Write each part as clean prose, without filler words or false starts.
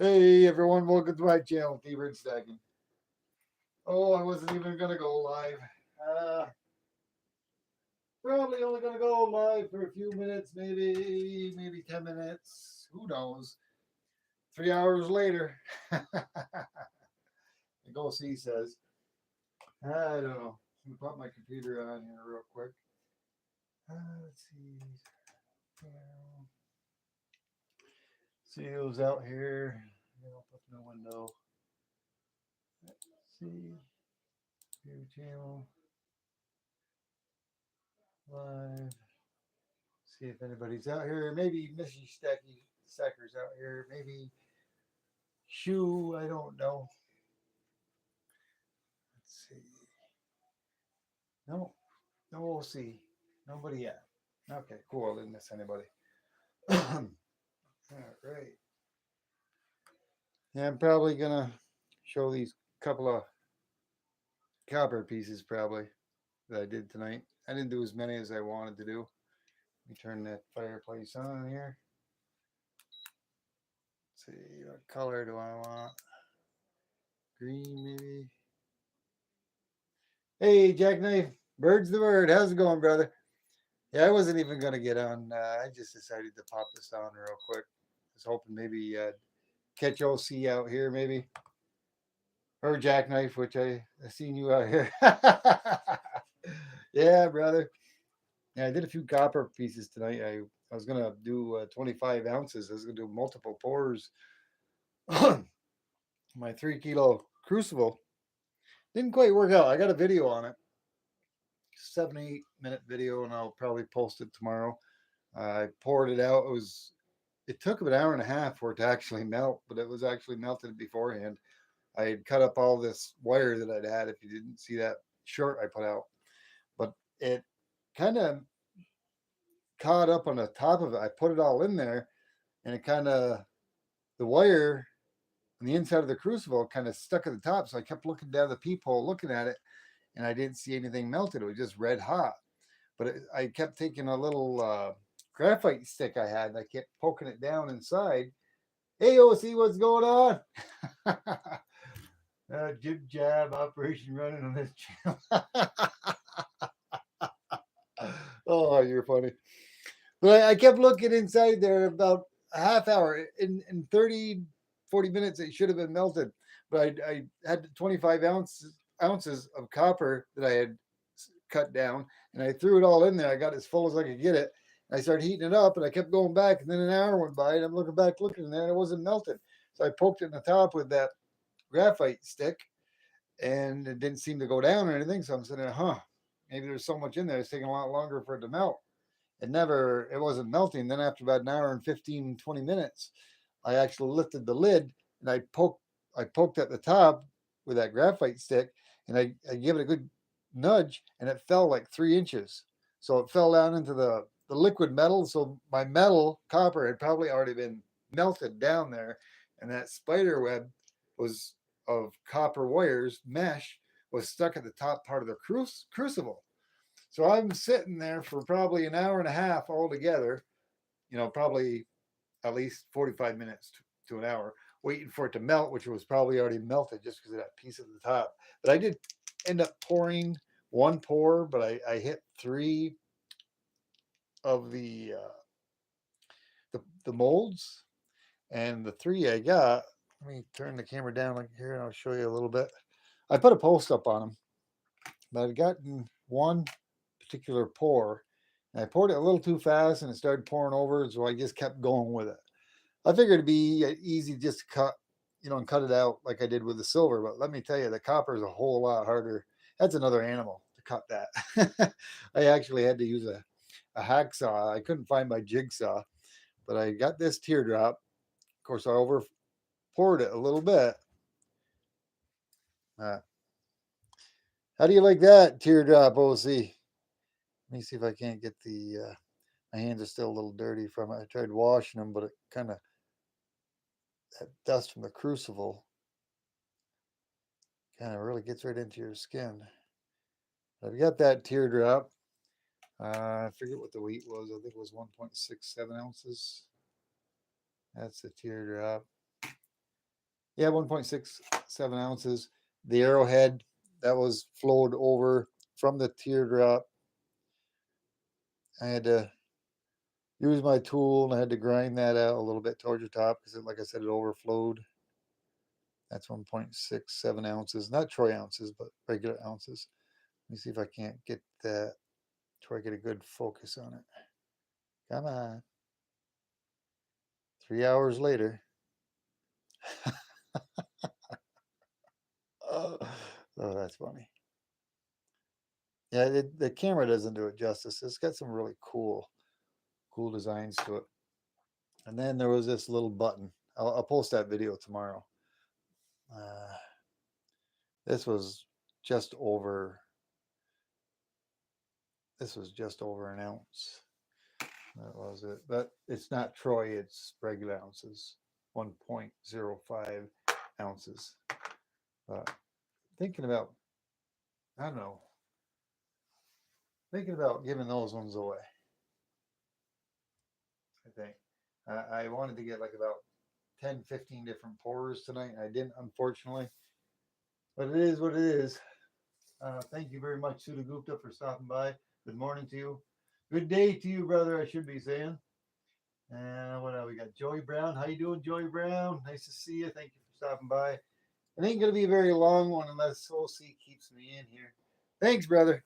Hey everyone, welcome to my channel, Fever and Stacking. Oh, I wasn't even gonna go live. Uh, Probably only gonna go live for a few minutes, maybe 10 minutes. Who knows? 3 hours later, the Go See says, I don't know. I'm gonna put my computer on here real quick. Let's see. See who's out here. Open the window. Let's see. View channel live. See if anybody's out here. Maybe Missy Stacker's out here. Maybe Shoe. I don't know. Let's see. No, no, we'll see. Nobody yet. Okay, cool. I didn't miss anybody. All right. Yeah, I'm probably gonna show these couple of copper pieces probably that I did tonight. I didn't do as many as I wanted to do. Let me turn that fireplace on here. Let's see, what color do I want? Green, maybe. Hey, Jackknife. Bird's the word. How's it going, brother? Yeah, I wasn't even going to get on. I just decided to pop this on real quick. I was hoping maybe catch OC out here, maybe. Or Jackknife, which I seen you out here. Yeah, brother. Yeah, I did a few copper pieces tonight. I was going to do 25 ounces. I was going to do multiple pours. My 3 kilo crucible didn't quite work out. I got a video on it, 7 8 minute video, and I'll probably post it tomorrow. I poured it out. It took about an hour and a half for it to actually melt, but it was actually melted beforehand. I had cut up all this wire that I'd had. If you didn't see that short I put out, but it kind of caught up on the top of it. I put it all in there, and it kind of the wire on the inside of the crucible kind of stuck at the top. So I kept looking down the peephole, looking at it, and I didn't see anything melted. It was just red hot. But I kept taking a little graphite stick I had, and I kept poking it down inside. Hey, OC, what's going on? Jib jab operation running on this channel. Oh, you're funny. But I kept looking inside there about a half hour. In 30, 40 minutes, it should have been melted. But I had 25 ounces of copper that I had cut down, and I threw it all in there. I got as full as I could get it. I started heating it up, and I kept going back. And then an hour went by, and I'm looking in there, and it wasn't melted. So I poked it in the top with that graphite stick, and it didn't seem to go down or anything. So I'm sitting there, maybe there's so much in there. It's taking a lot longer for it to melt. It wasn't melting. Then after about an hour and 15, 20 minutes, I actually lifted the lid and I poked at the top with that graphite stick, and I gave it a good nudge, and it fell like 3 inches. So it fell down into the liquid metal. So my metal copper had probably already been melted down there, and that spider web was of copper wires mesh was stuck at the top part of the crucible. So I'm sitting there for probably an hour and a half altogether, probably at least 45 minutes to an hour, waiting for it to melt, which was probably already melted just because of that piece at the top. But I did end up pouring one pour, but I hit three of the molds, and the three I got. Let me turn the camera down like here, and I'll show you a little bit. I put a post up on them, but I'd gotten one particular pour, and I poured it a little too fast, and it started pouring over, so I just kept going with it. I figured it'd be easy just to cut, and cut it out like I did with the silver. But let me tell you, the copper is a whole lot harder. That's another animal to cut that. I actually had to use a hacksaw. I couldn't find my jigsaw, but I got this teardrop. Of course, I over poured it a little bit. Uh, how do you like that teardrop, OC? Let me see if I can't get the. My hands are still a little dirty from it. I tried washing them, but it kind of that dust from the crucible kind of really gets right into your skin. I've got that teardrop. I forget what the weight was. I think it was 1.67 ounces. That's the teardrop. Yeah, 1.67 ounces. The arrowhead that was flowed over from the teardrop. I had to use my tool and I had to grind that out a little bit towards the top because, like I said, it overflowed. That's 1.67 ounces, not troy ounces, but regular ounces. Let me see if I can't get that, try to get a good focus on it. Come on. 3 hours later. Oh, that's funny. Yeah, the camera doesn't do it justice. It's got some really cool designs to it. And then there was this little button. I'll post that video tomorrow. Uh, this was just over. This was just over an ounce. That was it. But it's not troy. It's regular ounces. 1.05 ounces. Thinking about, I don't know. Thinking about giving those ones away. I think I wanted to get like about 10, 15 different pours tonight. I didn't, unfortunately, but it is what it is. Thank you very much, Suda Gupta, for stopping by. Good morning to you. Good day to you, brother, I should be saying. And what else we got? Joey Brown. How you doing, Joey Brown? Nice to see you. Thank you for stopping by. It ain't going to be a very long one unless OC keeps me in here. Thanks, brother.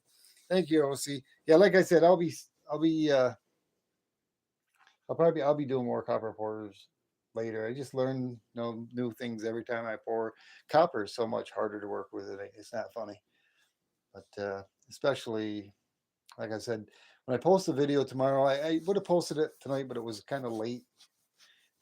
Thank you, OC. Yeah, like I said, I'll be I'll be doing more copper pours later. I just learn new things every time I pour. Copper is so much harder to work with. It's not funny, but especially like I said, when I post the video tomorrow, I would have posted it tonight, but it was kind of late,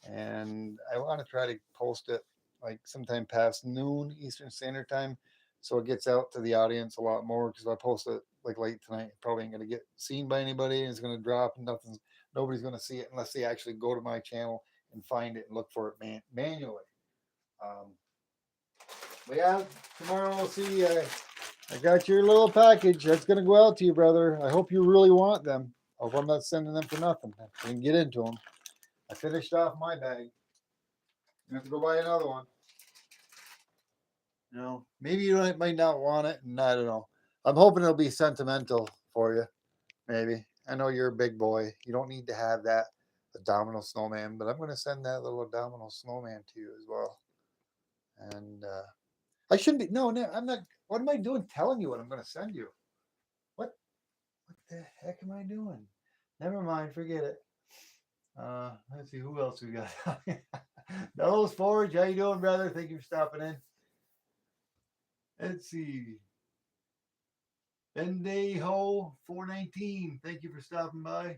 and I want to try to post it like sometime past noon Eastern Standard Time, so it gets out to the audience a lot more. Because if I post it like late tonight, it probably ain't gonna get seen by anybody, and it's gonna drop, and nobody's gonna see it unless they actually go to my channel and find it and look for it manually. Um, but yeah, tomorrow we'll see. I got your little package that's gonna go out to you, brother. I hope you really want them. I hope I'm not sending them for nothing. I can get into them. I finished off my bag. You have to go buy another one. Maybe you might not want it, and I don't know. I'm hoping it'll be sentimental for you. Maybe. I know you're a big boy. You don't need to have that abdominal snowman, but I'm going to send that little abdominal snowman to you as well. And I shouldn't be. No, I'm not. What am I doing? Telling you what I'm going to send you. What? What the heck am I doing? Never mind. Forget it. Let's see who else we got. Bellows Forge, how you doing, brother? Thank you for stopping in. Let's see. Bendejo 419. Thank you for stopping by.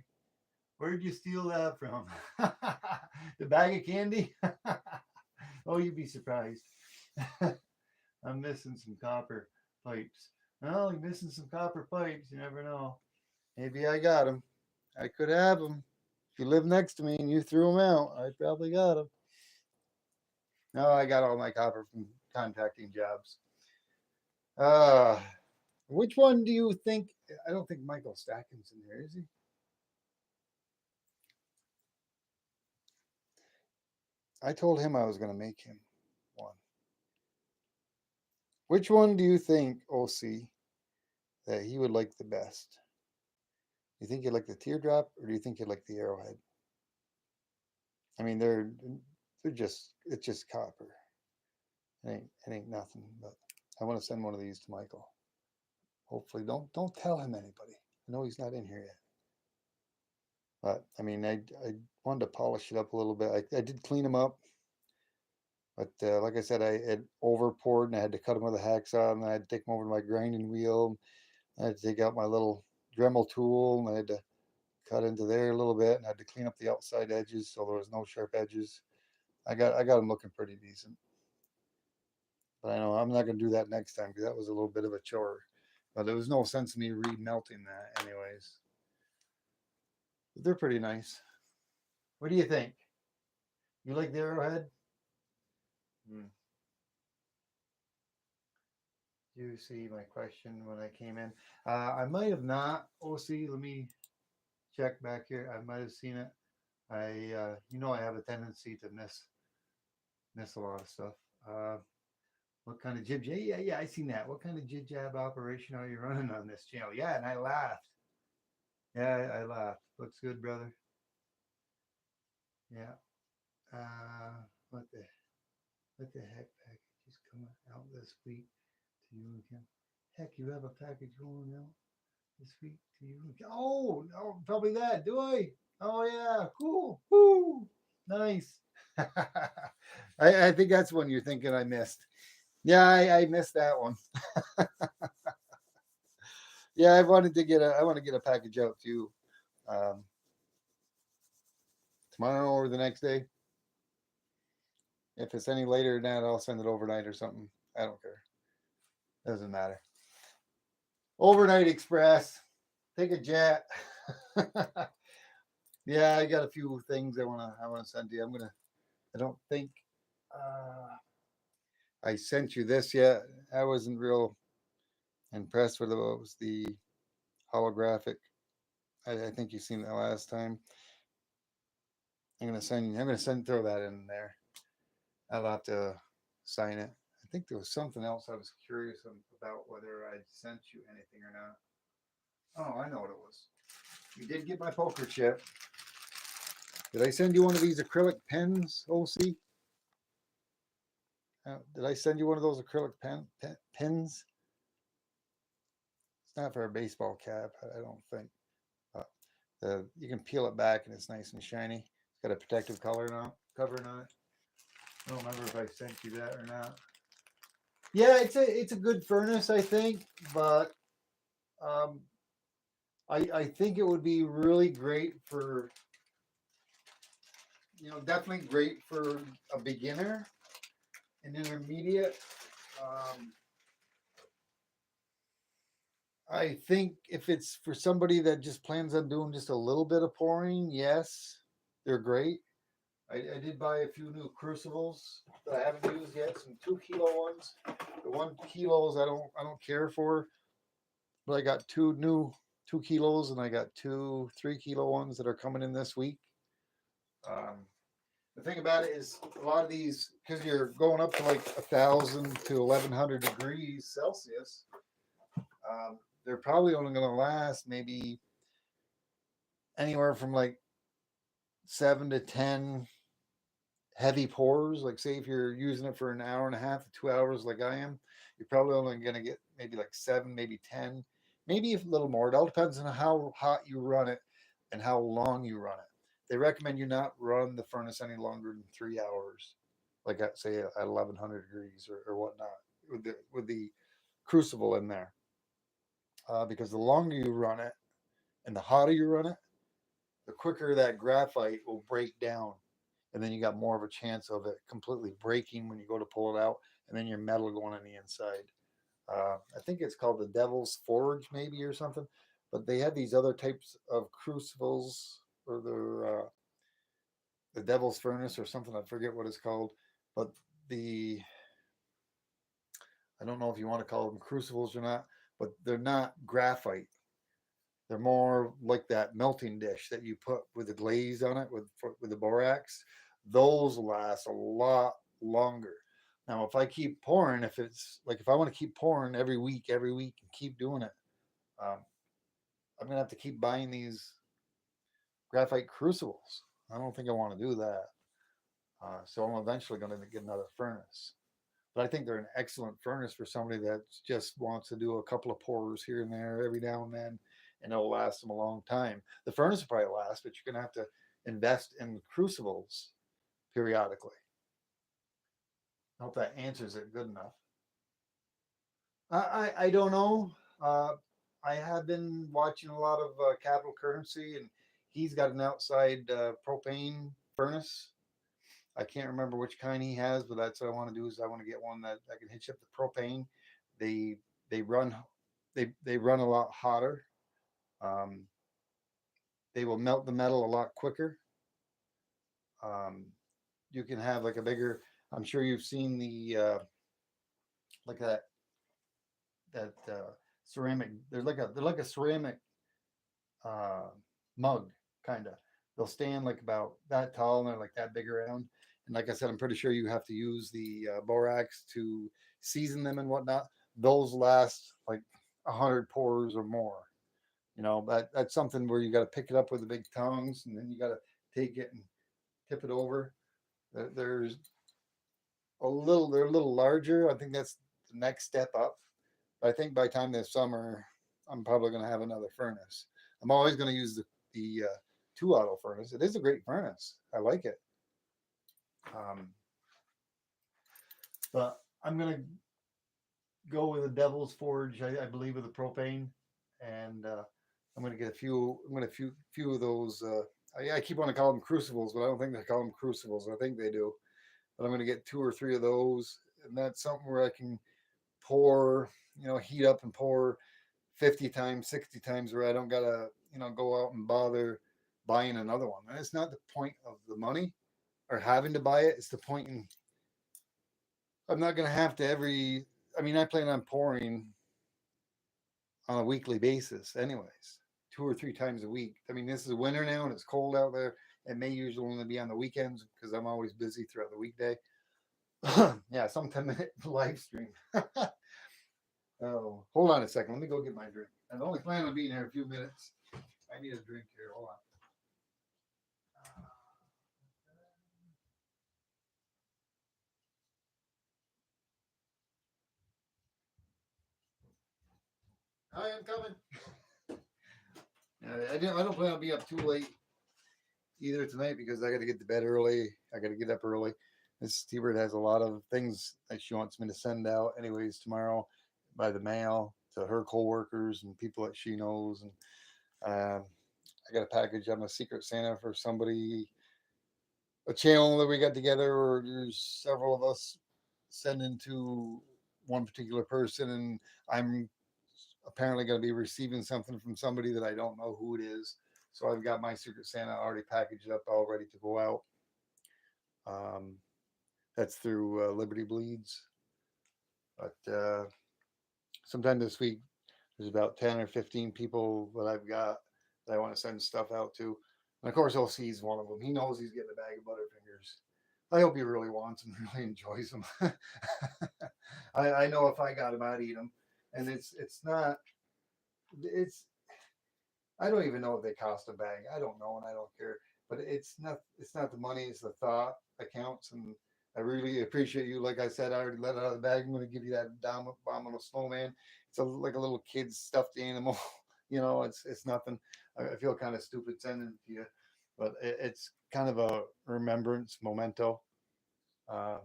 Where'd you steal that from? The bag of candy? Oh, you'd be surprised. I'm missing some copper pipes. Well, you're missing some copper pipes. You never know. Maybe I got them. I could have them. If you live next to me and you threw them out, I probably got them. No, I got all my copper from contacting jobs. Which one do you think? I don't think Michael Stacken's in there, is he? I told him I was going to make him one. Which one do you think, OC, that he would like the best? You think he'd like the teardrop, or do you think he'd like the arrowhead? I mean, they're just it's just copper. It ain't nothing. But I want to send one of these to Michael. Hopefully, don't tell him anybody. I know he's not in here yet. But I mean, I wanted to polish it up a little bit. I did clean them up, but like I said, I had over poured and I had to cut them with a hacksaw, and I had to take them over to my grinding wheel. I had to take out my little Dremel tool, and I had to cut into there a little bit, and I had to clean up the outside edges so there was no sharp edges. I got them looking pretty decent, but I know I'm not going to do that next time because that was a little bit of a chore. But there was no sense in me remelting that, anyways. But they're pretty nice. What do you think? You like the arrowhead? Hmm. You see my question when I came in. I might have not. OC, let me check back here. I might have seen it. I have a tendency to miss a lot of stuff. Uh, what kind of jib? Yeah, I seen that. What kind of jib jab operation are you running on this channel? Yeah, and I laughed. Yeah, I laughed. Looks good, brother. Yeah. Uh, what the what the heck package is coming out this week to you and Kim? Heck, you have a package going out this week to you and Kim. Oh, no, probably that. Do I? Oh yeah, cool. Woo, nice. I think that's one you're thinking I missed. Yeah, I missed that one. Yeah, I want to get a package out to you um, tomorrow or the next day. If it's any later than that, I'll send it overnight or something. I don't care. Doesn't matter. Overnight express. Take a jet. Yeah, I got a few things I wanna send to you. I don't think uh, I sent you this yet. I wasn't real impressed with it. What was the holographic? I think you seen that last time. I'm gonna send throw that in there. I'll have to sign it. I think there was something else I was curious about whether I'd sent you anything or not. Oh, I know what it was. You did get my poker chip. Did I send you one of these acrylic pens, OC? Did I send you one of those acrylic pens? It's not for a baseball cap, I don't think. Uh, you can peel it back and it's nice and shiny. It's got a protective covering on it. I don't remember if I sent you that or not. Yeah, it's a good furnace, I think, but um, I think it would be really great for definitely great for a beginner, an intermediate. Um, I think if it's for somebody that just plans on doing just a little bit of pouring, yes, they're great. I did buy a few new crucibles that I haven't used yet, some 2 kilo ones. The 1 kilos I don't care for, but I got two new 2 kilos and I got two 3 kilo ones that are coming in this week. Um, the thing about it is a lot of these because you're going up to like 1,000 to 1,100 degrees Celsius. They're probably only going to last maybe anywhere from like 7 to 10 heavy pours. Like, say, if you're using it for an hour and a half to 2 hours, like I am, you're probably only going to get maybe like seven, maybe 10, maybe a little more. It all depends on how hot you run it and how long you run it. They recommend you not run the furnace any longer than 3 hours, like at, say, at 1,100 degrees or whatnot, with the crucible in there, because the longer you run it and the hotter you run it, the quicker that graphite will break down. And then you got more of a chance of it completely breaking when you go to pull it out, and then your metal going on the inside. I think it's called the Devil's Forge, maybe, or something. But they have these other types of crucibles, or the Devil's Furnace, or something. I forget what it's called. But the I don't know if you want to call them crucibles or not, but they're not graphite. They're more like that melting dish that you put with the glaze on it with the borax. Those last a lot longer. Now, if I keep pouring, if I want to keep pouring every week, and keep doing it, um, I'm gonna have to keep buying these graphite crucibles. I don't think I want to do that. So I'm eventually going to get another furnace. But I think they're an excellent furnace for somebody that just wants to do a couple of pours here and there every now and then, and it'll last them a long time. The furnace will probably last, but you're going to have to invest in crucibles periodically. I hope that answers it good enough. I don't know. Uh, I have been watching a lot of Capital Currency, and he's got an outside propane furnace. I can't remember which kind he has, but that's what I want to do. Is I want to get one that I can hitch up the propane. They they run they run a lot hotter. Um, they will melt the metal a lot quicker. Um, you can have like a bigger. I'm sure you've seen the like that ceramic. They're like a ceramic uh, mug kind of. They'll stand like about that tall and they're like that big around, and And like I said, I'm pretty sure you have to use the borax to season them and whatnot. Those last like 100 pours or more. That's something where you got to pick it up with the big tongs, and then you got to take it and tip it over. There's they're a little larger. I think that's the next step up. But I think by the time this summer, I'm probably going to have another furnace. I'm always going to use the 2 auto furnace. It is a great furnace. I like it. Um, but I'm going to go with the Devil's Forge. I believe with the propane, and I'm going to get a few. I'm going to few of those. I keep wanting to call them crucibles, but I don't think they call them crucibles. I think they do. But I'm going to get 2 or 3 of those, and that's something where I can pour, heat up and pour 50 times, 60 times, where I don't gotta, go out and bother buying another one. And it's not the point of the money or having to buy it. It's the point in I'm not gonna have to I plan on pouring on a weekly basis anyways, 2 or 3 times a week. This is winter now and it's cold out there. It may usually only be on the weekends because I'm always busy throughout the weekday. Yeah, some 10-minute live stream. Oh, hold on a second. Let me go get my drink. I only plan on being here a few minutes. I need a drink here. Hold on. I am coming. I don't plan on being up too late either tonight because I got to get to bed early. I got to get up early. Miss T-Bird has a lot of things that she wants me to send out anyways tomorrow by the mail to her coworkers and people that she knows. And I got a package. I'm a Secret Santa for somebody, a channel that we got together, or there's several of us sending to one particular person, and I'm apparently going to be receiving something from somebody that I don't know who it is. So I've got my Secret Santa already packaged up, all ready to go out. That's through Liberty Bleeds. But sometime this week, there's about 10 or 15 people that I've got that I want to send stuff out to. And of course, LC's one of them. He knows he's getting a bag of Butterfingers. I hope he really wants them, really enjoys them. I know if I got him, I'd eat them. And it's not, it's, I don't even know if they cost a bag. I don't know, and I don't care. But it's not the money, it's the thought that counts. And I really appreciate you. Like I said, I already let it out of the bag. I'm going to give you that abominable snowman. It's like a little kid's stuffed animal. It's nothing. I feel kind of stupid sending it to you, but it's kind of a remembrance memento. Uh,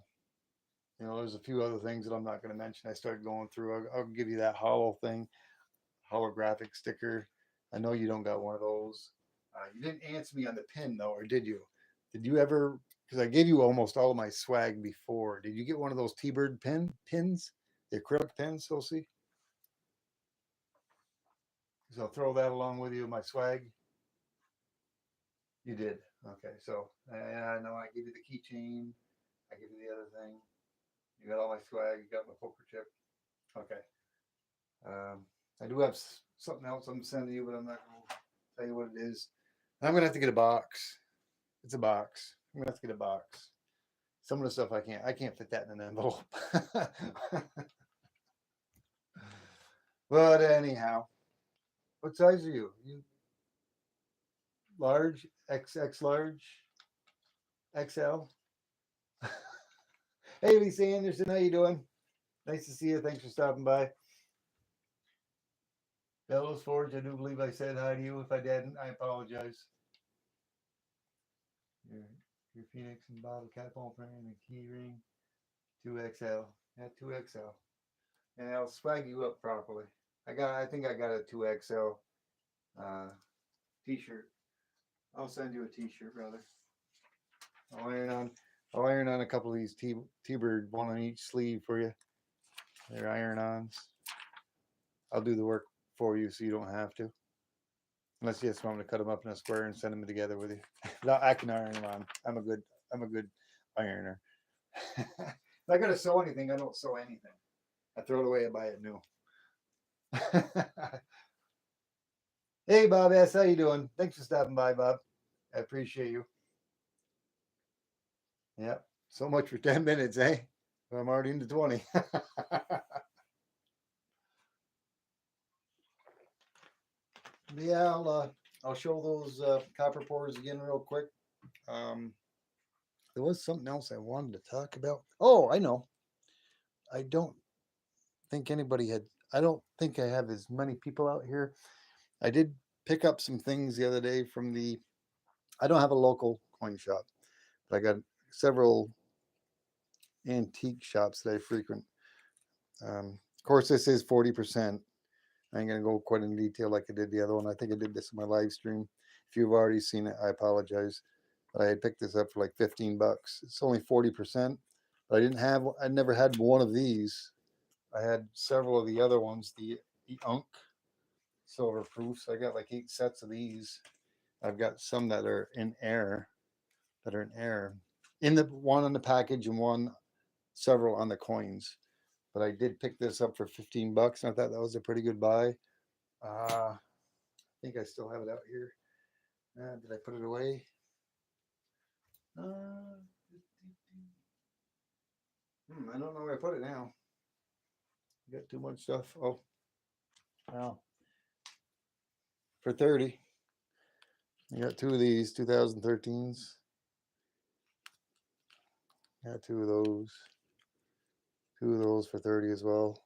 there's a few other things that I'm not going to mention. I started going through. I'll give you that holographic sticker. I know you don't got one of those. You didn't answer me on the pin though, or did you? Did you ever? Because I gave you almost all of my swag before. Did you get one of those T-Bird pins? The acrylic pins, so see. So I'll throw that along with you, my swag. You did. Okay, so I know I give you the keychain. I give you the other thing. You got all my swag. You got my poker chip. Okay. I do have something else I'm sending you, but I'm not going to tell you what it is. I'm going to have to get a box. It's a box. I'm going to have to get a box. Some of the stuff I can't fit that in an envelope. But anyhow, what size are you? You large, XX large, XL? Hey, Lisa Anderson, how you doing? Nice to see you. Thanks for stopping by. Devil's Forge, I do believe I said hi to you. If I didn't, I apologize. Your Phoenix and bottle cap opener and a key ring. 2XL. Yeah, 2XL. And I'll swag you up properly. I think I got a 2XL t-shirt. I'll send you a t-shirt, brother. I'll iron on a couple of these T-Bird, one on each sleeve for you. They're iron-ons. I'll do the work for you so you don't have to. Unless you just want me to cut them up in a square and send them together with you. No, I can iron them on. I'm a good ironer. If I gotta sew anything, I don't sew anything. I throw it away and buy it new. Hey Bob S, how you doing? Thanks for stopping by, Bob. I appreciate you. Yep. So much for 10 minutes, eh? I'm already into 20. Yeah, I'll show those copper pores again real quick. Um, there was something else I wanted to talk about. Oh, I know. I don't think anybody had. I don't think I have as many people out here. I did pick up some things the other day from the. I don't have a local coin shop, but I got several antique shops that I frequent. Of course, this is 40%. I ain't gonna go quite in detail like I did the other one. I think I did this in my live stream. If you've already seen it, I apologize. But I picked this up for like 15 bucks. It's only 40%. But I never had one of these. I had several of the other ones, the Unk silver proofs. I got like 8 sets of these. I've got some that are in air. In the one on the package and several on the coins. But I did pick this up for 15 bucks, and I thought that was a pretty good buy. I think I still have it out here. Did I put it away? Uh, I don't know where I put it now. I got too much stuff. Oh, well, for 30. I got two of these 2013s. Got two of those. Two of those for 30 as well.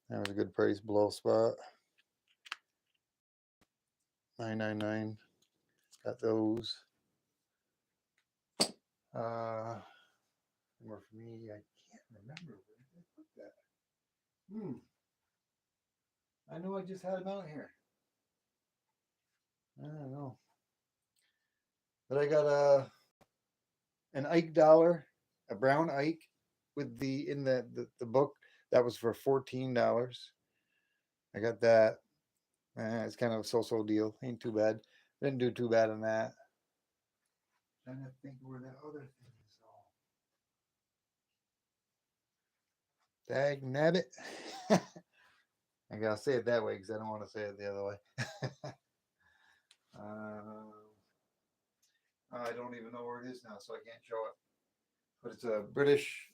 That was a good price below spot. 999. Got those. More for me. I can't remember where did I put that. I know I just had them out here. I don't know. But I got an Ike dollar, a brown Ike with the book that was for $14. I got that. It's kind of a so-so deal. Ain't too bad. Didn't do too bad on that. Trying to think where that other thing is all. Dag nabbit. I gotta say it that way because I don't want to say it the other way. I don't even know where it is now, so I can't show it. But it's a British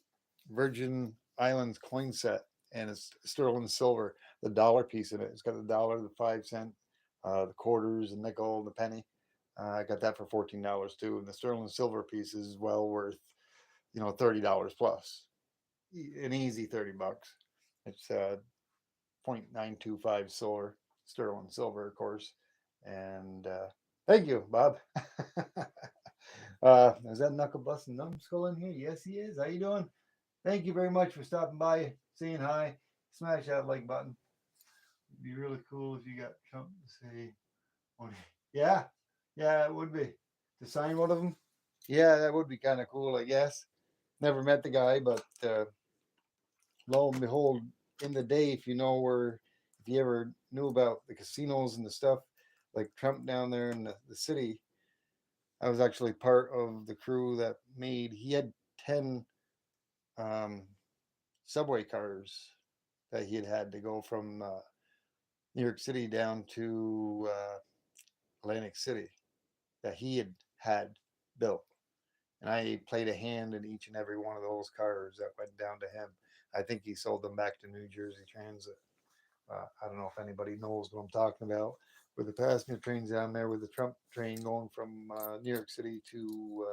Virgin Islands coin set, and it's sterling silver. The dollar piece in it. It's got the dollar, the 5 cent, the quarters, the nickel, the penny. I got that for $14 too, and the sterling silver piece is well worth, $30 plus, an easy 30 bucks. It's 0.925 silver, sterling silver, of course. And thank you, Bob. Is that Knuckle Busting Numbskull in here? Yes, he is. How you doing? Thank you very much for stopping by, saying hi. Smash that like button. It'd be really cool if you got Trump to say, yeah, yeah, it would be. To sign one of them? Yeah, that would be kind of cool, I guess. Never met the guy, but lo and behold, in the day, if you ever knew about the casinos and the stuff, like Trump down there in the city, I was actually part of the crew that he had 10 um, subway cars that he had to go from New York City down to Atlantic City that he had built. And I played a hand in each and every one of those cars that went down to him. I think he sold them back to New Jersey Transit. I don't know if anybody knows what I'm talking about. With the passenger trains down there, with the Trump train going from New York City to,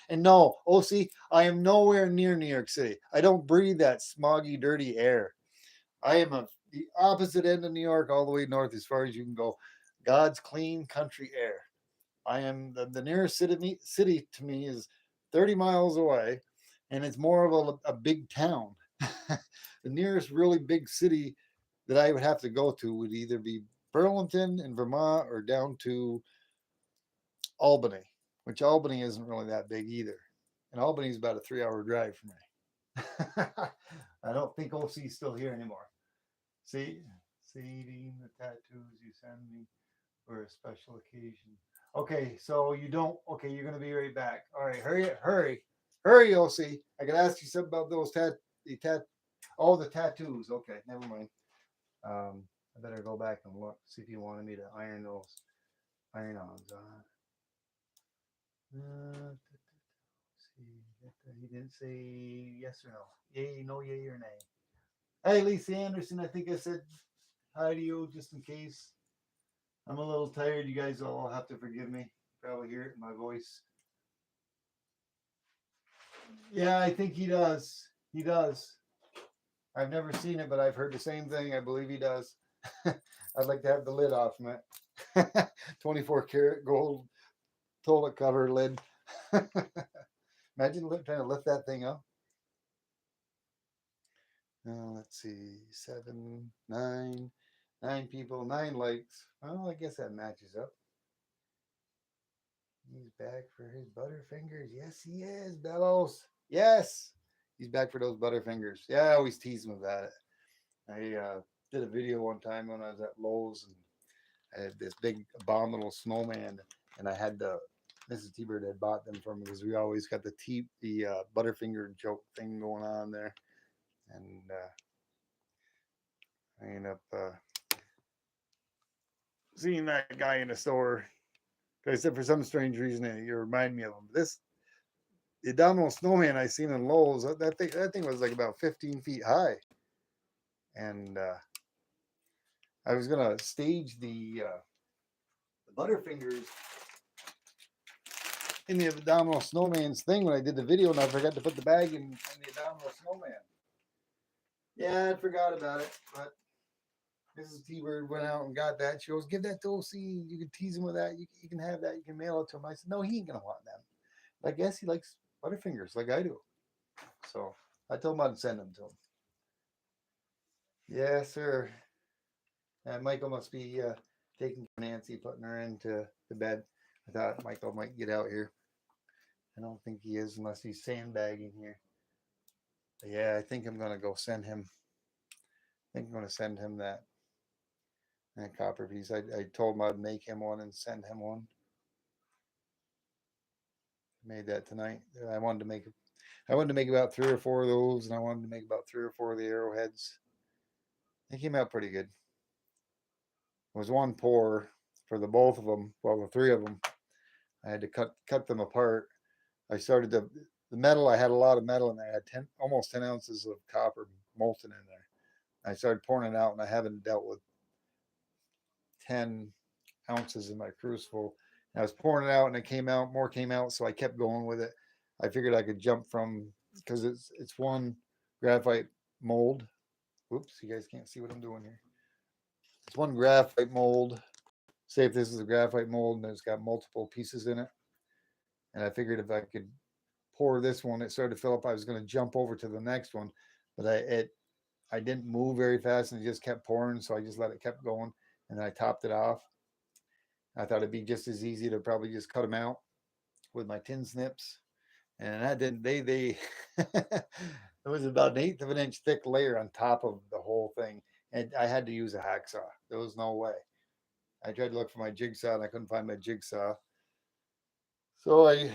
and no, OC, I am nowhere near New York City. I don't breathe that smoggy, dirty air. I am the opposite end of New York, all the way north as far as you can go. God's clean country air. I am the nearest city to me is 30 miles away, and it's more of a big town. The nearest really big city that I would have to go to would either be Burlington in Vermont or down to Albany, which Albany isn't really that big either. And Albany is about a 3 hour drive for me. I don't think OC's still here anymore. See, saving the tattoos you send me for a special occasion. Okay, so you don't. Okay, you're gonna be right back. All right, hurry, OC. I gotta ask you something about those the tattoos. Okay, never mind. I better go back and look, see if you wanted me to iron those iron-ons on. He didn't say yes or no. Yay, no, yay or nay. Hey, Lisa Anderson, I think I said hi to you just in case. I'm a little tired. You guys all have to forgive me. Probably hear it in my voice. Yeah, I think he does. He does. I've never seen it, but I've heard the same thing. I believe he does. I'd like to have the lid off from it. 24 karat gold toilet cover lid. Imagine trying to lift that thing up. Let's see, seven, nine people, 9 likes. Well, I guess that matches up. He's back for his Butterfingers. Yes, he is, Bellows. Yes, he's back for those Butterfingers. Yeah, I always tease him about it. I did a video one time when I was at Lowe's, and I had this big abominable snowman, and I had the Mrs. T-Bird had bought them from me because we always got the Butterfinger joke thing going on there, and I ended up seeing that guy in the store. I said for some strange reason you remind me of him. The Abominable Snowman I seen in Lowe's, that thing was like about 15 feet high, and I was gonna stage the Butterfingers in the Abominable Snowman's thing when I did the video, and I forgot to put the bag in the Abominable Snowman. Yeah, I forgot about it, but Mrs. T-Bird went out and got that. She goes, "Give that to OC. You can tease him with that. You can have that. You can mail it to him." I said, "No, he ain't gonna want them." I guess he likes Butterfingers like I do. So I told him I'd send them to him. Yes, sir. Michael must be taking Nancy, putting her into the bed. I thought Michael might get out here. I don't think he is unless he's sandbagging here. But yeah, I think I'm gonna go send him. I think I'm gonna send him that copper piece. I told him I'd make him one and send him one. Made that tonight. I wanted to make about 3 or 4 of those, and I wanted to make about 3 or 4 of the arrowheads. They came out pretty good. There was one pour for the both of them. Well, the 3 of them. I had to cut them apart. I started the metal. I had a lot of metal in there. I had almost 10 ounces of copper molten in there. I started pouring it out, and I haven't dealt with 10 ounces in my crucible. And I was pouring it out, and it came out. More came out, so I kept going with it. I figured I could jump from because it's one graphite mold. Whoops, you guys can't see what I'm doing here. It's one graphite mold. Say if this is a graphite mold and it's got multiple pieces in it. And I figured if I could pour this one, it started to fill up. I was going to jump over to the next one, but I didn't move very fast and it just kept pouring, so I just let it kept going, and then I topped it off. I thought it'd be just as easy to probably just cut them out with my tin snips, and that didn't. They it was about an eighth of an inch thick layer on top of the whole thing, and I had to use a hacksaw. There was no way. I tried to look for my jigsaw and I couldn't find my jigsaw, so I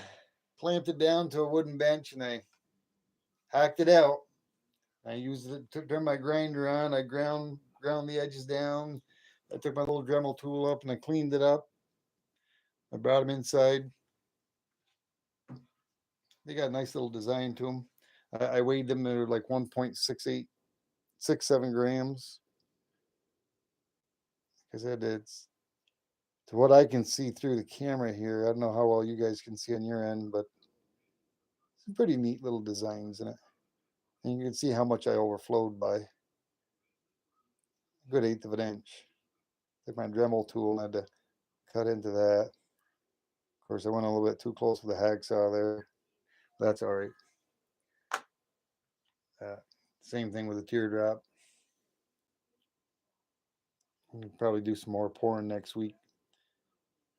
clamped it down to a wooden bench and I hacked it out. I used it to turn my grinder on. I ground the edges down. I took my little Dremel tool up and I cleaned it up. I brought them inside. They got a nice little design to them. I weighed them. They're like 1.6867 grams. Like I said, it's to what I can see through the camera here. I don't know how well you guys can see on your end, but some pretty neat little designs in it. And you can see how much I overflowed by a good eighth of an inch. Took my Dremel tool and had to cut into that. Of course, I went a little bit too close with the hacksaw there. That's all right. Same thing with the teardrop. We'll probably do some more pouring next week.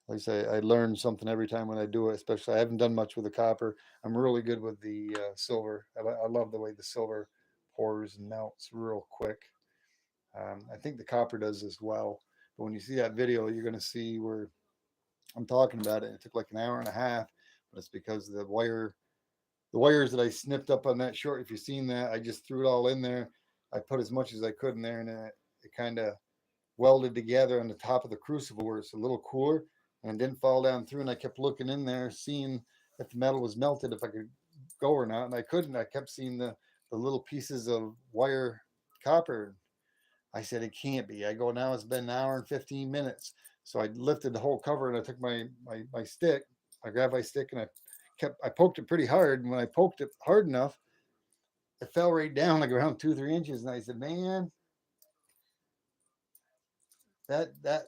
Like I say, I learn something every time when I do it. Especially, I haven't done much with the copper. I'm really good with the silver. I love the way the silver pours and melts real quick. I think the copper does as well. But when you see that video, you're going to see where I'm talking about it. It took like an hour and a half, but it's because the wires that I snipped up on that short. If you've seen that, I just threw it all in there. I put as much as I could in there, and it kind of welded together on the top of the crucible where it's a little cooler and it didn't fall down through. And I kept looking in there, seeing if the metal was melted, if I could go or not, and I couldn't. I kept seeing the little pieces of wire copper. I said, it can't be. I go, now it's been an hour and 15 minutes. So I lifted the whole cover and I took my stick, I grabbed my stick and I poked it pretty hard. And when I poked it hard enough, it fell right down like around 2, 3 inches. And I said, man, that that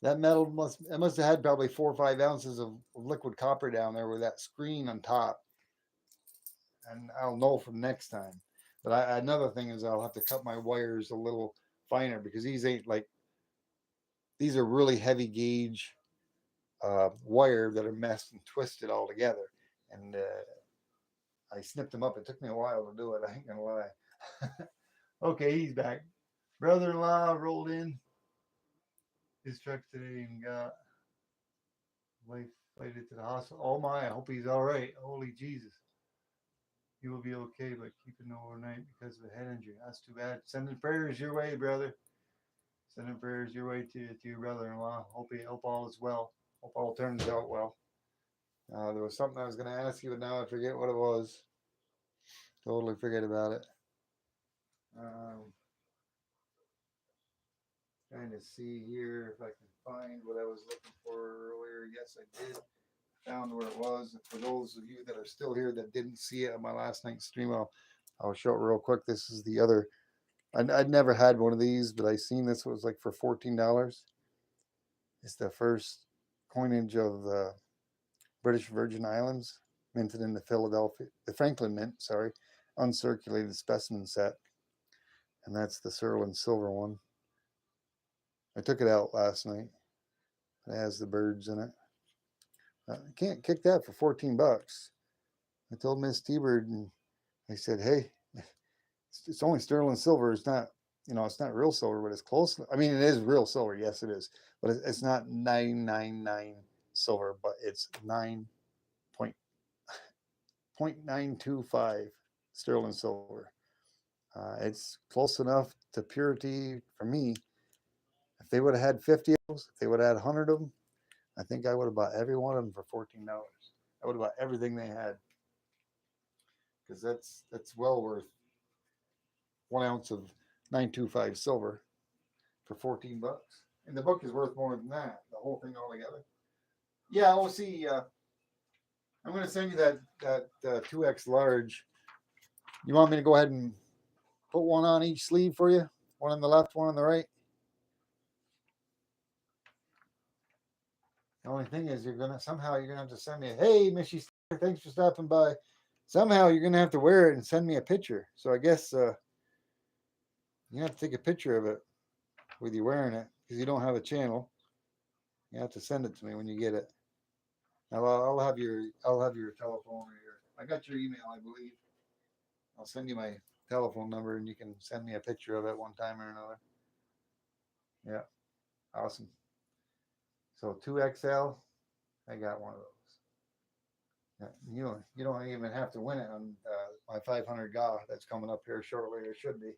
that metal must have had probably 4 or 5 ounces of liquid copper down there with that screen on top. And I'll know from next time. But another thing is I'll have to cut my wires a little finer because these ain't like, these are really heavy gauge wire that are messed and twisted all together. And I snipped them up. It took me a while to do it. I ain't gonna lie. Okay, he's back. Brother-in-law rolled in his truck today and got wife flighted to the hospital. Oh my! I hope he's all right. Holy Jesus! He will be okay, but keeping overnight because of a head injury. That's too bad. Sending prayers your way, brother. Sending prayers your way to your brother-in-law. Hope all is well. Hope all turns out well. There was something I was going to ask you, but now I forget what it was. Totally forget about it. Trying to see here if I can find what I was looking for earlier. Yes, I did. Found where it was. For those of you that are still here that didn't see it on my last night's stream, I'll show it real quick. This is the other. I'd never had one of these, but I seen this was like for $14. It's the first coinage of the British Virgin Islands, minted in the Franklin Mint, sorry, uncirculated specimen set. And that's the sterling silver one. I took it out last night. It has the birds in it. I can't kick that for 14 bucks. I told Miss T-Bird, and I said, hey, it's only sterling silver. It's not, it's not real silver, but it's close. I mean, it is real silver. Yes, it is. But it's not 999 silver, but it's 0.925 sterling silver. It's close enough to purity for me. If they would have had 50 of those, if they would have had 100 of them, I think I would have bought every one of them for $14. I would have bought everything they had, because that's well worth 1 ounce of 925 silver for 14 bucks. And the book is worth more than that, the whole thing altogether. Yeah, we'll see. I'm going to send you that 2X large. You want me to go ahead and put one on each sleeve for you? One on the left, one on the right? The only thing is you're going to have to send me, hey, Missy, thanks for stopping by. Somehow you're going to have to wear it and send me a picture. So I guess you have to take a picture of it with you wearing it, because you don't have a channel. You have to send it to me when you get it. Now I'll have your telephone here. I got your email, I believe. I'll send you my telephone number and you can send me a picture of it one time or another. Yeah, awesome. So 2XL, I got one of those. Yeah, you don't even have to win it on my 500 GA that's coming up here shortly. There should be.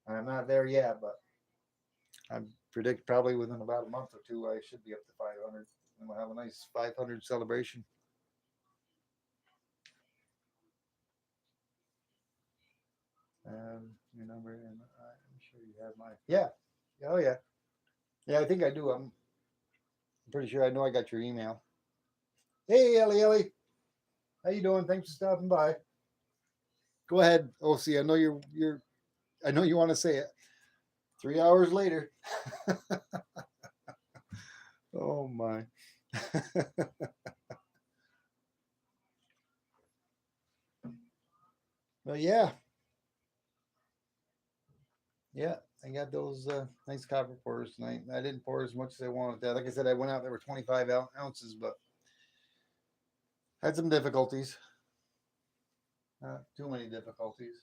I'm not there yet, but I predict probably within about a month or two I should be up to 500, and we'll have a nice 500 celebration. Your number, and I'm sure you have mine. Yeah. Oh yeah. Yeah, I think I do. I'm pretty sure. I know I got your email. Hey, Ellie. How you doing? Thanks for stopping by. Go ahead, OC. I know you're. I know you want to say it. 3 hours later. Oh my. Well, yeah. Yeah, I got those nice copper pours tonight. I didn't pour as much as I wanted. Like I said, I went out there with 25 ounces, but had some difficulties. Not too many difficulties.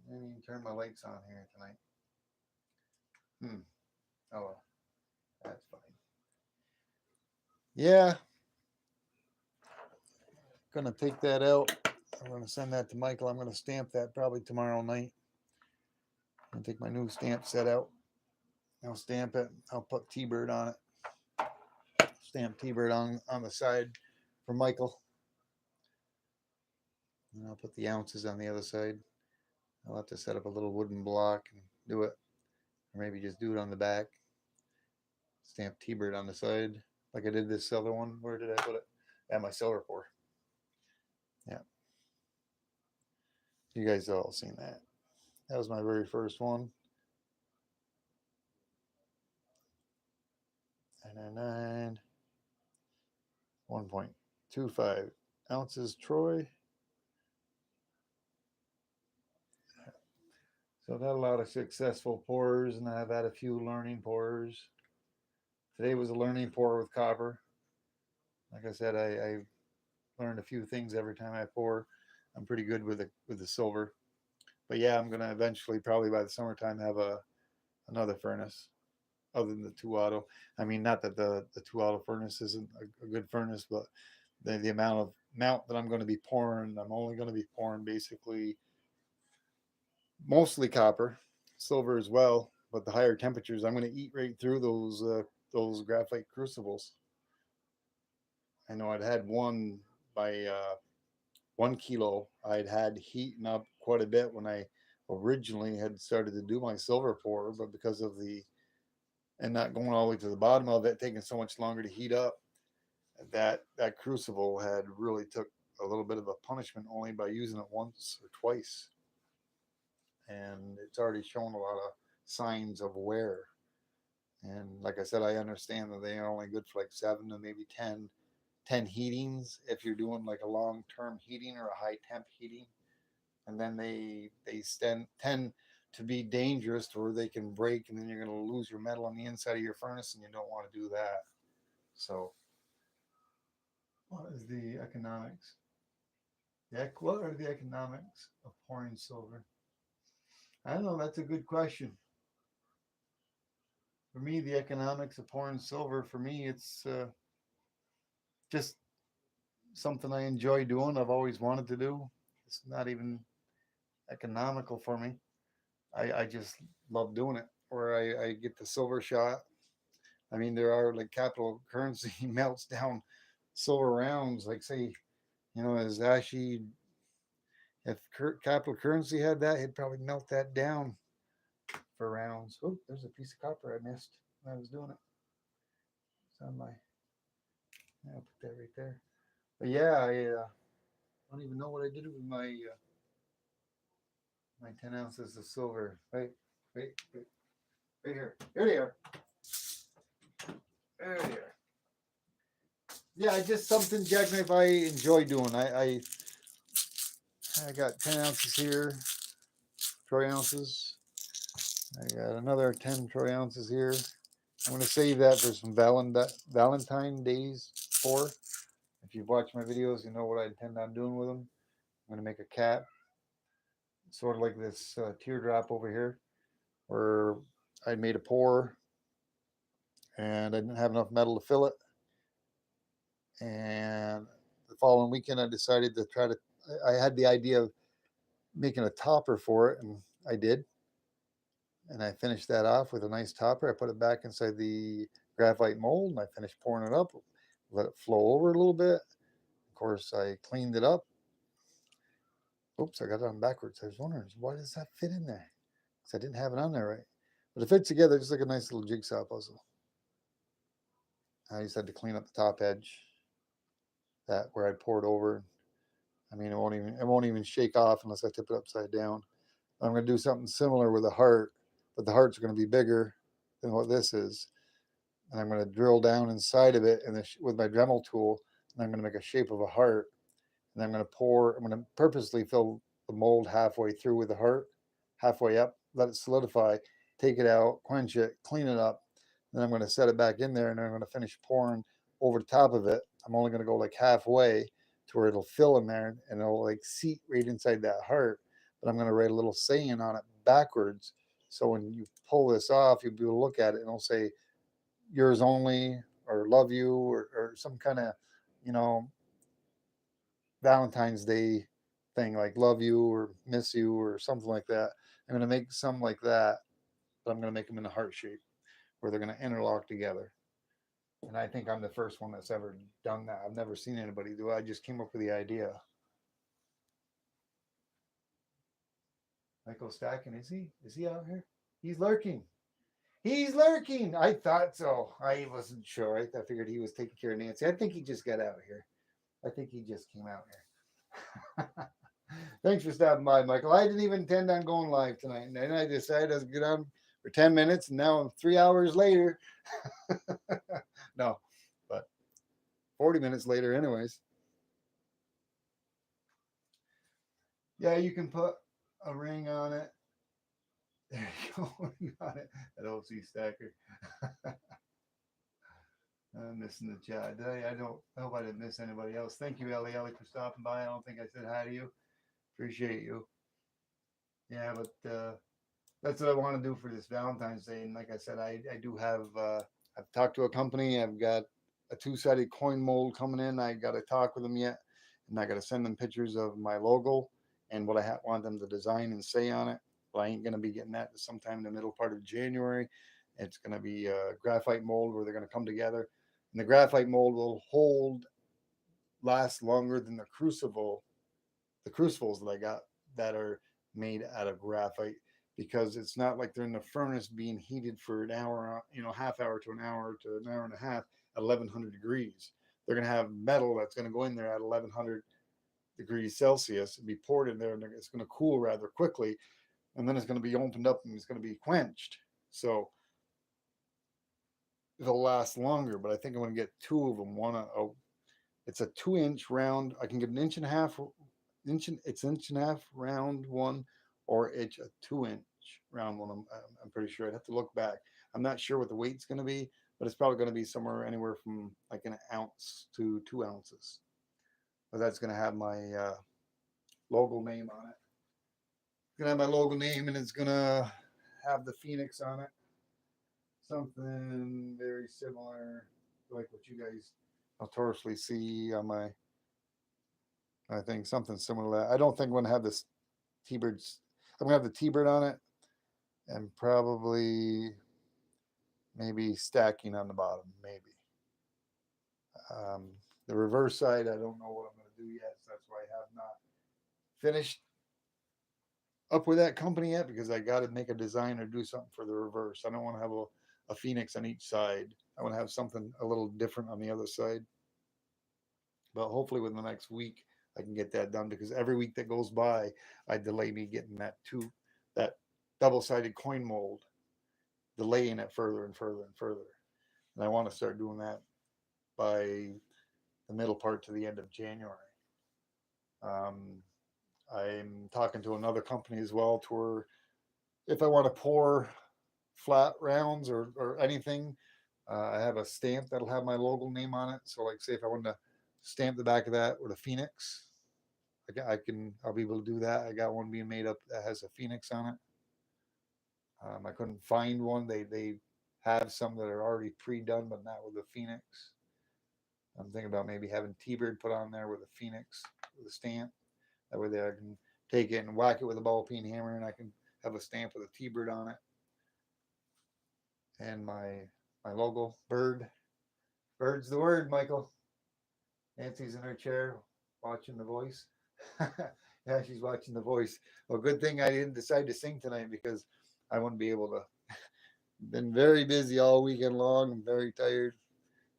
I didn't even turn my lights on here tonight. Oh well, that's fine. Yeah, gonna take that out. I'm gonna send that to Michael. I'm gonna stamp that probably tomorrow night. I'm gonna take my new stamp set out. I'll stamp it. I'll put T-Bird on it. Stamp T-Bird on the side for Michael. And I'll put the ounces on the other side. I'll have to set up a little wooden block and do it. Or maybe just do it on the back. Stamp T-Bird on the side. Like I did this other one. Where did I put it? At my silver pour. Yeah. You guys all seen that. That was my very first one. And 1.25 ounces Troy. So I've had a lot of successful pours, and I've had a few learning pours. Today was a learning pour with copper. Like I said, I learned a few things every time I pour. I'm pretty good with the silver. But yeah, I'm gonna eventually, probably by the summertime, have another furnace other than the two auto. I mean, not that the two auto furnace isn't a good furnace, but the amount that I'm going to be pouring, I'm only going to be pouring basically mostly copper, silver as well. But the higher temperatures, I'm going to eat right through those graphite crucibles. I know I'd had one by 1 kilo. I'd had heating up quite a bit when I originally had started to do my silver pour, but because of the and not going all the way to the bottom of it, taking so much longer to heat up, that crucible had really took a little bit of a punishment only by using it once or twice, and it's already shown a lot of signs of wear. And like I said, I understand that they are only good for like 7 to maybe 10 heatings if you're doing like a long term heating or a high temp heating, and then tend to be dangerous to where they can break, and then you're going to lose your metal on the inside of your furnace, and you don't want to do that. So, what is the economics? What are the economics of pouring silver? I don't know. That's a good question. For me, the economics of pouring silver, for me, it's just something I enjoy doing. I've always wanted to do. It's not even economical for me. I just love doing it. Where I get the silver shot. I mean, there are like Capital Currency melts down silver rounds. Like, say, as Ashy, if Capital Currency had that, he'd probably melt that down for rounds. Oh, there's a piece of copper I missed when I was doing it. It's on my. I'll put that right there. But yeah, I don't even know what I did with my 10 ounces of silver. Wait, right here. Here they are. There they are. Yeah, just something jackknife I enjoy doing. I got 10 ounces here, troy ounces. I got another 10 troy ounces here. I'm gonna save that for some Valentine Days pour. If you've watched my videos, you know what I intend on doing with them. I'm gonna make a cap, sort of like this teardrop over here, where I made a pour and I didn't have enough metal to fill it. And the following weekend, I decided to try to. I had the idea of making a topper for it, and I did. And I finished that off with a nice topper. I put it back inside the graphite mold, and I finished pouring it up. Let it flow over a little bit. Of course, I cleaned it up. Oops, I got it on backwards. I was wondering, why does that fit in there? Because I didn't have it on there right. But it fits together just like a nice little jigsaw puzzle. I just had to clean up the top edge, that where I poured over. I mean, it won't even shake off unless I tip it upside down. I'm going to do something similar with a heart, but the heart's going to be bigger than what this is. And I'm going to drill down inside of it with my Dremel tool, and I'm going to make a shape of a heart. And I'm going to purposely fill the mold halfway through with the heart, halfway up, let it solidify, take it out, quench it, clean it up. Then I'm going to set it back in there, and I'm going to finish pouring over the top of it. I'm only going to go like halfway to where it'll fill in there, and it'll like seat right inside that heart. But I'm going to write a little saying on it backwards. So when you pull this off, you'll be able to look at it and it'll say yours only, or love you, or some kind of, you know, Valentine's Day thing, like love you or miss you or something like that. I'm going to make some like that, but I'm going to make them in a heart shape where they're going to interlock together. And I think I'm the first one that's ever done that. I've never seen anybody do it. I just came up with the idea. Michael Stacking, is he? Is he out here? He's lurking. He's lurking. I thought so. I wasn't sure. I figured he was taking care of Nancy. I think he just got out here. I think he just came out here. Thanks for stopping by, Michael. I didn't even intend on going live tonight. And then I decided I was get on for 10 minutes, and now I'm 3 hours later. No, but 40 minutes later, anyways. Yeah, you can put a ring on it. There you go. Ring on it. That OC Stacker. I'm missing the chat. I don't I hope I didn't miss anybody else. Thank you, Ellie for stopping by. I don't think I said hi to you. Appreciate you. Yeah, but that's what I want to do for this Valentine's Day. And like I said, I do have I've talked to a company. I've got a two-sided coin mold coming in. I got to talk with them yet, and I got to send them pictures of my logo and what I want them to design and say on it. But I ain't gonna be getting that sometime in the middle part of January. It's gonna be a graphite mold where they're gonna come together, and the graphite mold will last longer than the crucibles that I got that are made out of graphite, because it's not like they're in the furnace being heated for an hour, half hour to an hour and a half at 1100 degrees. They're going to have metal that's going to go in there at 1100 degrees Celsius and be poured in there, and it's going to cool rather quickly, and then it's going to be opened up and it's going to be quenched. So it'll last longer, but I think I'm going to get two of them. It's a 2 inch round. I can get an inch and a half it's inch and a half round one, or it's a 2 inch round one. I'm pretty sure. I'd have to look back. I'm not sure what the weight's going to be, but it's probably going to be somewhere anywhere from like an ounce to 2 ounces. But that's going to have my logo name on it. It's going to have my logo name, and it's going to have the phoenix on it. Something very similar, like what you guys notoriously see on my. I think something similar to that. I don't think I'm going to have this T-birds. I'm going to have the T-bird on it, and probably maybe stacking on the bottom, maybe. Um, the reverse side, I don't know what I'm going to do yet. So that's why I have not finished up with that company yet, because I got to make a design or do something for the reverse. I don't want to have a phoenix on each side. I want to have something a little different on the other side. But hopefully within the next week, I can get that done, because every week that goes by, I delay me getting that double-sided coin mold, delaying it further and further and further. And I want to start doing that by the middle part to the end of January. Um, I'm talking to another company as well, to where if I want to pour flat rounds or anything, I have a stamp that'll have my logo name on it. So, like, say if I wanted to stamp the back of that with a phoenix, I'll be able to do that. I got one being made up that has a phoenix on it. I couldn't find one. They have some that are already pre-done, but not with a phoenix. I'm thinking about maybe having T-Bird put on there with a phoenix with a stamp. That way I can take it and whack it with a ball peen hammer, and I can have a stamp with a T-Bird on it. And my logo, bird. Bird's the word, Michael. Nancy's in her chair watching The Voice. Yeah, she's watching The Voice. Well, good thing I didn't decide to sing tonight, because I wouldn't be able to. Been very busy all weekend long. I'm very tired.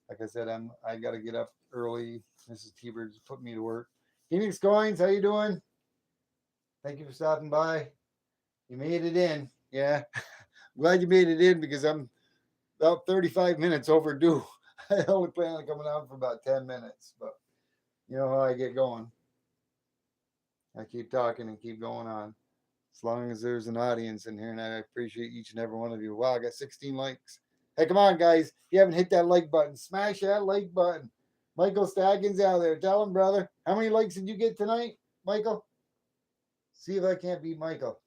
Like I said, I got to get up early. Mrs. T-Bird's put me to work. Phoenix Coins, how you doing? Thank you for stopping by. You made it in. Yeah. I'm glad you made it in, because I'm about 35 minutes overdue. I only plan on coming out for about 10 minutes, but you know how I get going. I keep talking and keep going on. As long as there's an audience in here, and I appreciate each and every one of you. Wow, I got 16 likes. Hey, come on, guys. If you haven't hit that like button, smash that like button. Michael Staggins out there. Tell him, brother. How many likes did you get tonight, Michael? See if I can't beat Michael.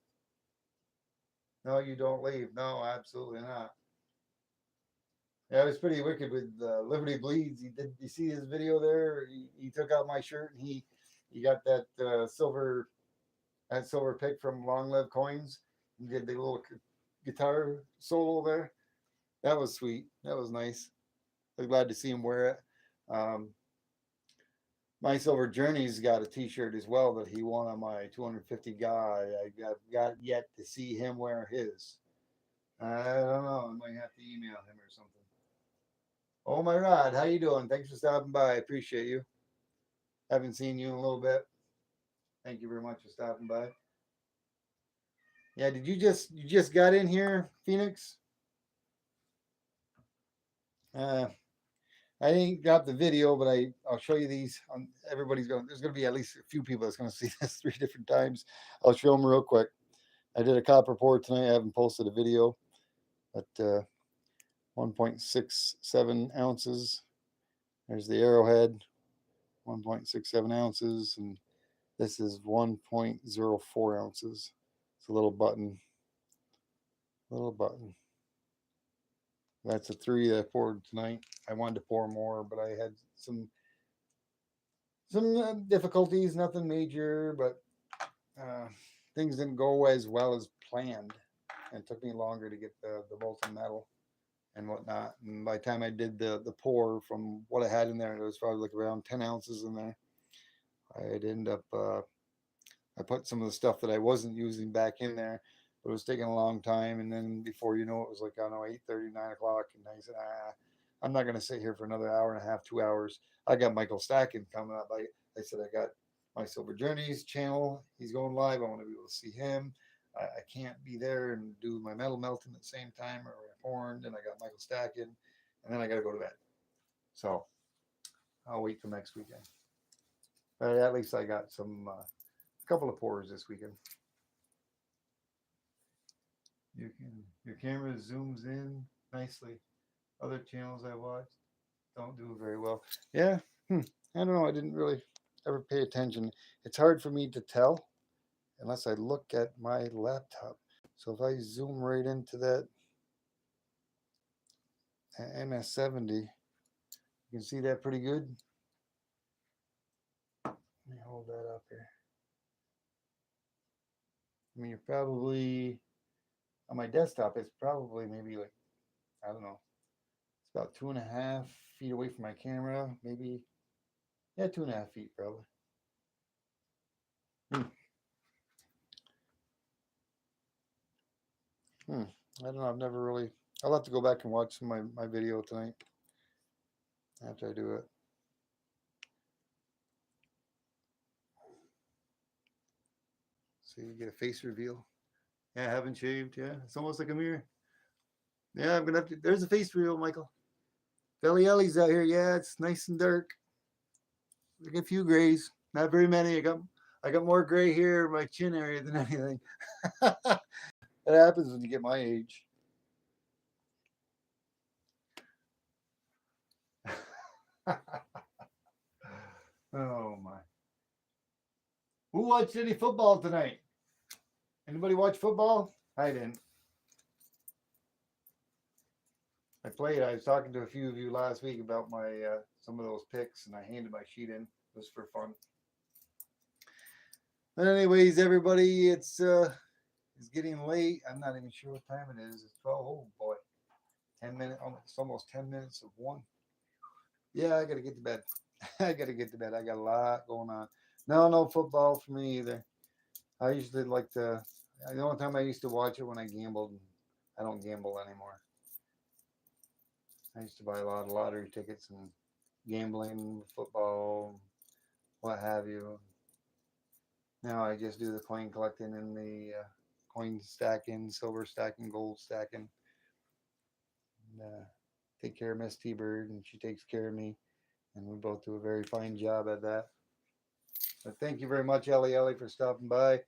No, you don't leave. No, absolutely not. Yeah, it was pretty wicked with Liberty Bleeds. You see his video there? He took out my shirt, and he got that silver pick from Long Live Coins. He did the little guitar solo there. That was sweet. That was nice. I was glad to see him wear it. My Silver Journey's got a T-shirt as well that he won on my 250 guy. I've got yet to see him wear his. I don't know. I might have to email him or something. Oh my Rod, how you doing? Thanks for stopping by. I appreciate you. Haven't seen you in a little bit. Thank you very much for stopping by. Yeah, did you just got in here, Phoenix? Uh, I didn't drop the video, but I'll show you these. Everybody's going. There's going to be at least a few people that's going to see this 3 different times. I'll show them real quick. I did a copper pour tonight. I haven't posted a video, but 1.67 ounces. There's the arrowhead, 1.67 ounces, and this is 1.04 ounces. It's a little button, little button. That's a 3 that I poured tonight. I wanted to pour more, but I had some difficulties. Nothing major, but uh, things didn't go as well as planned, and it took me longer to get the molten metal and whatnot. And by the time I did the pour from what I had in there, it was probably like around 10 ounces in there. I'd end up I put some of the stuff that I wasn't using back in there, but it was taking a long time. And then before you know it, it was like, I don't know, 8:30, 9 o'clock. And I said, I'm not going to sit here for another hour and a half, 2 hours. I got Michael Stacken coming up. I said, I got my Silver Journeys channel. He's going live. I want to be able to see him. I can't be there and do my metal melting at the same time or horn. And I got Michael Stacken. And then I got to go to bed. So I'll wait till next weekend. But at least I got some couple of pours this weekend. Your camera zooms in nicely. Other channels I watched don't do very well. Yeah, I don't know. I didn't really ever pay attention. It's hard for me to tell unless I look at my laptop. So if I zoom right into that MS70, you can see that pretty good. Let me hold that up here. I mean, you're probably on my desktop. It's probably maybe like, I don't know. It's about 2.5 feet away from my camera, maybe. Yeah, 2.5 feet probably. Hmm. Hmm. I don't know. I've never really. I'll have to go back and watch my video tonight after I do it. So you get a face reveal. Yeah, I haven't shaved. Yeah, it's almost like a mirror. Yeah, I'm gonna have to. There's a face reveal, Michael. Belly Ellie's out here. Yeah, it's nice and dark. Like a few grays, not very many. I got more gray here in my chin area than anything. That happens when you get my age. Oh my! Who watched any football tonight? Anybody watch football? I didn't. I played. I was talking to a few of you last week about my some of those picks, and I handed my sheet in just for fun. But anyways, everybody, it's getting late. I'm not even sure what time it is. It's 12. Oh boy, 10 minutes. It's almost 10 minutes of one. Yeah, I gotta get to bed. I gotta get to bed. I got a lot going on. No football for me either. I usually like to. The only time I used to watch it when I gambled. I don't gamble anymore. I used to buy a lot of lottery tickets and gambling, football, what have you. Now I just do the coin collecting and the coin stacking, silver stacking, gold stacking. And, take care of Miss T Bird, and she takes care of me, and we both do a very fine job at that. But thank you very much, Ellie, for stopping by.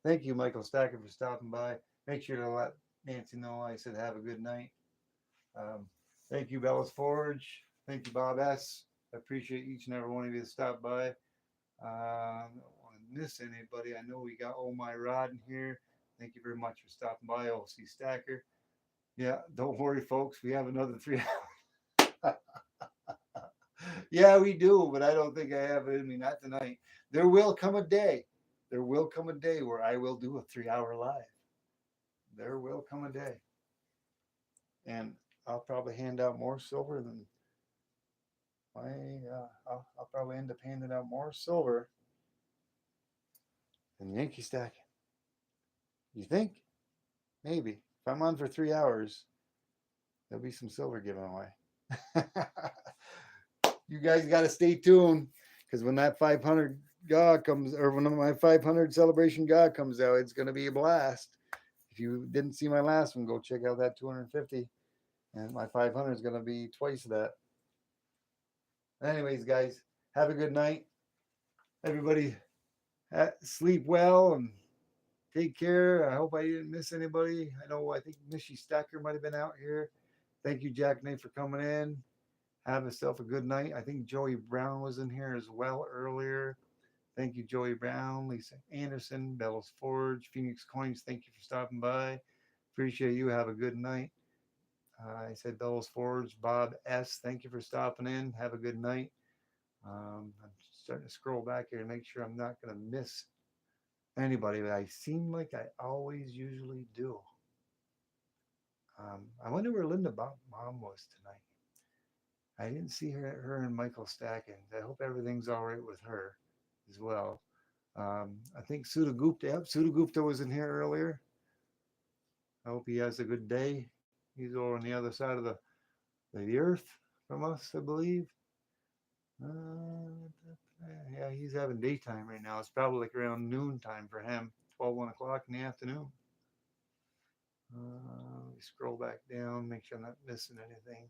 Thank you, Michael Stacker, for stopping by. Make sure to let Nancy know I said have a good night. Um, thank you, Bella's Forge. Thank you, Bob S. I appreciate each and every one of you that stopped by. I don't want to miss anybody. I know we got Oh My Rod in here. Thank you very much for stopping by, OC Stacker. Yeah, don't worry, folks. We have another 3 hours. Yeah, we do, but I don't think I have it in me. Not tonight. There will come a day. There will come a day where I will do a 3 hour live. There will come a day. And I'll probably hand out more silver than I'll probably end up handing out more silver than Yankee stack. You think? Maybe. If I'm on for 3 hours, there'll be some silver given away. You guys got to stay tuned because when that 500 GA comes, or when my 500 celebration GA comes out, it's going to be a blast. If you didn't see my last one, go check out that 250. And my 500 is going to be twice that. Anyways, guys, have a good night. Everybody, sleep well and take care. I hope I didn't miss anybody. I think Mishy Stacker might have been out here. Thank you, Jack Nate, for coming in. Have yourself a good night. I think Joey Brown was in here as well earlier. Thank you, Joey Brown, Lisa Anderson, Bellows Forge, Phoenix Coins. Thank you for stopping by. Appreciate you. Have a good night. I said Bellows Forge, Bob S. Thank you for stopping in. Have a good night. I'm starting to scroll back here to make sure I'm not going to miss anybody, but I seem like I always usually do. I wonder where Linda Mom was tonight. I didn't see her and Michael stacking. I hope everything's all right with her as well. I think Sudha Gupta. Yep, Sudha Gupta was in here earlier. I hope he has a good day. He's over on the other side of the earth from us, I believe. Yeah, he's having daytime right now. It's probably like around noon time for him, 1 o'clock in the afternoon. Let me scroll back down, make sure I'm not missing anything.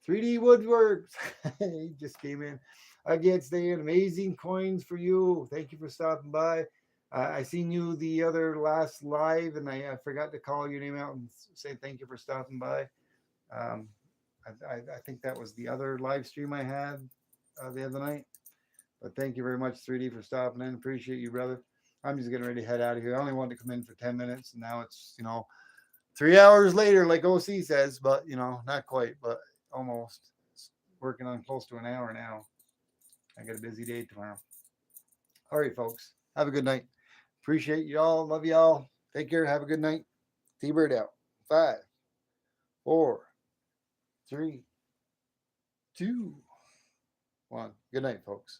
3D Woodworks. He just came in. Again, Stan, amazing coins for you. Thank you for stopping by. I seen you the other last live, and I forgot to call your name out and say thank you for stopping by. I think that was the other live stream I had the other night. But thank you very much, 3D, for stopping in. Appreciate you, brother. I'm just getting ready to head out of here. I only wanted to come in for 10 minutes, and now it's 3 hours later, like OC says, but not quite, but almost. It's working on close to an hour now. I got a busy day tomorrow. All right, folks. Have a good night. Appreciate y'all. Love y'all. Take care. Have a good night. T-Bird out. 5, 4, 3, 2, 1. Good night, folks.